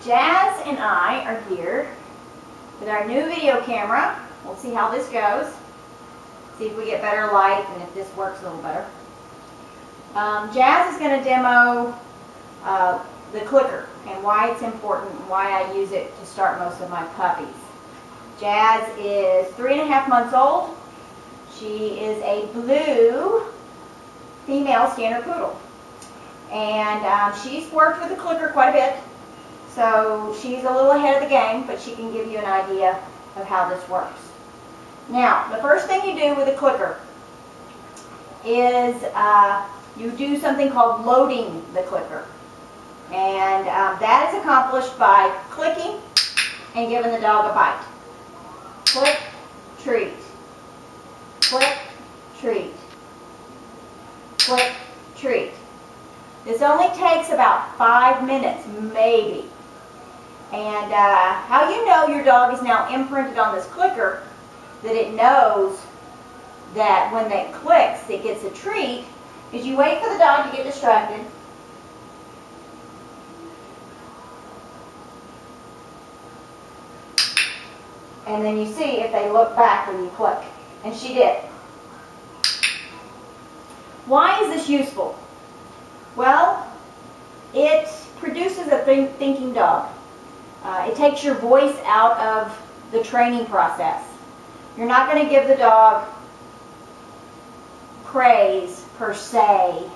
Jazz and I are here with our new video camera. We'll see how this goes. See if we get better light and if this works a little better. Jazz is going to demo the clicker and why it's important and why I use it to start most of my puppies. Jazz is 3.5 months old. She is a blue female standard poodle. And she's worked with the clicker quite a bit. So she's a little ahead of the game, but she can give you an idea of how this works. Now, the first thing you do with a clicker is you do something called loading the clicker. And that is accomplished by clicking and giving the dog a bite. Click, treat. Click, treat. Click, treat. This only takes about 5 minutes, maybe. And how you know your dog is now imprinted on this clicker, that it knows that when it clicks, it gets a treat, is you wait for the dog to get distracted. And then you see if they look back when you click. And she did. Why is this useful? Well, it produces a thinking dog. It takes your voice out of the training process. You're not going to give the dog praise per se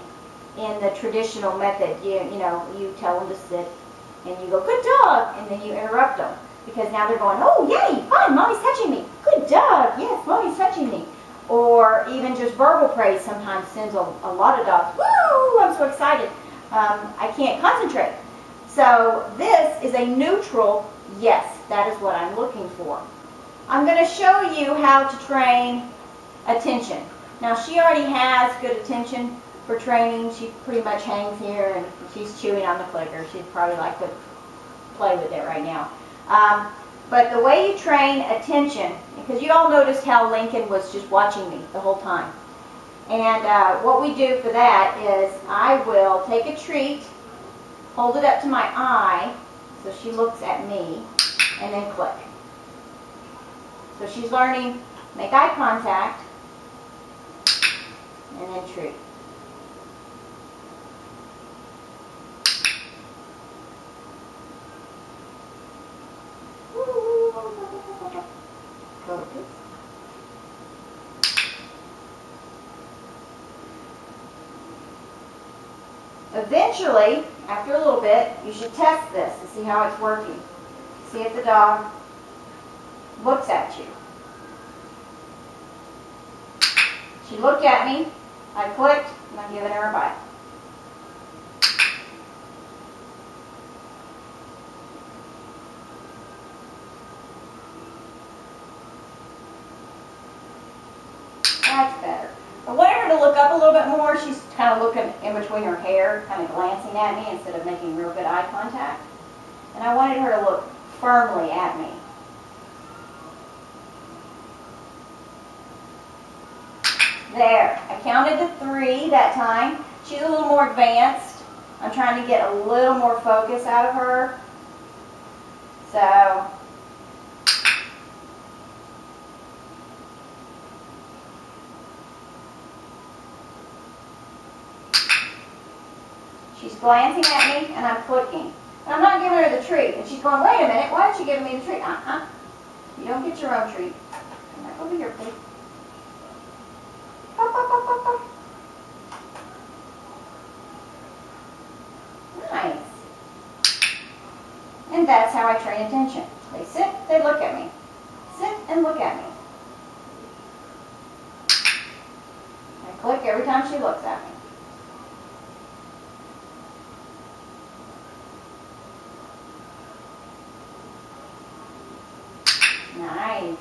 in the traditional method. You tell them to sit and you go, good dog, and then you interrupt them. Because now they're going, oh, yay, fun, mommy's touching me. Good dog, yes, mommy's touching me. Or even just verbal praise sometimes sends a lot of dogs, woo, I'm so excited. I can't concentrate. So this is a neutral, yes, that is what I'm looking for. I'm going to show you how to train attention. Now she already has good attention for training. She pretty much hangs here and she's chewing on the clicker. She'd probably like to play with it right now. But the way you train attention, because you all noticed how Lincoln was just watching me the whole time. And what we do for that is I will take a treat, hold it up to my eye, so she looks at me, and then click. So she's learning, make eye contact, and then treat. Focus. Eventually, after a little bit, you should test this and see how it's working. See if the dog looks at you. She looked at me, I clicked, and I'm giving her a bite. That's better. I wanted her to look up a little bit more. She's kind of looking in between her hair, kind of glancing at me instead of making real good eye contact. And I wanted her to look firmly at me. There. I counted to 3 that time. She's a little more advanced. I'm trying to get a little more focus out of her. So she's glancing at me, and I'm clicking. And I'm not giving her the treat. And she's going, wait a minute, why aren't you giving me the treat? You don't get your own treat. Come back over here, please. Pop, pop, pop, pop, pop. Nice. And that's how I train attention. They sit, they look at me. Sit and look at me. I click every time she looks at me. Nice.